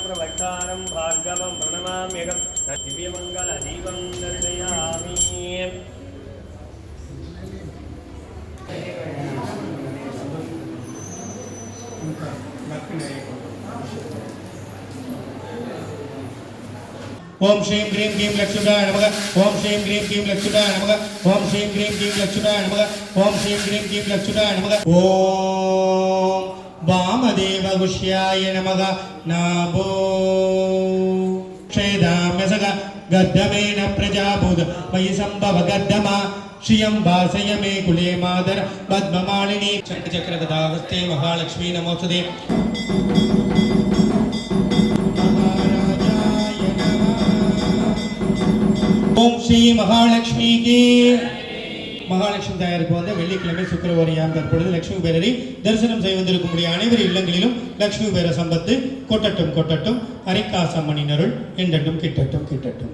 प्रवक्तारं भार्गवं प्रणमाम्यहं दिव्यमङ्गलदीपं दर्शयामि। ओम श्रीं ह्रीं क्लीं लक्ष्मीकाय नमः। ओम श्रीं ह्रीं क्लीं लक्ष्मीकाय नमः। ओम श्रीं ह्रीं क्लीं लक्ष्मीकाय नमः। ओम श्रीं ह्रीं क्लीं लक्ष्मीकाय नमः। ओम वामदेव गुष्याय नमः। नाभो क्षेदाम्यसग गद्धमेन प्रजाभूत मयि संभव गद्धमा श्रियं वासय मे कुले मादर पद्ममालिनी चक्र गदाहस्ते महालक्ष्मी नमोस्तुते। ओम श्री महालक्ष्मी की மகாலட்சுமி தாயாருக்கு வந்து வெள்ளிக்கிழமை சுக்கிரவாரியாம் தற்பொழுது லட்சுமி பேரரை தரிசனம் செய்ய வந்திருக்கக்கூடிய அனைவர் இல்லங்களிலும் லட்சுமி பேர சம்பத்து கொட்டட்டும் கொட்டட்டும் அரிக்காசம்மனின் அருள் என்றென்றும் கிட்டட்டும் கிட்டட்டும்.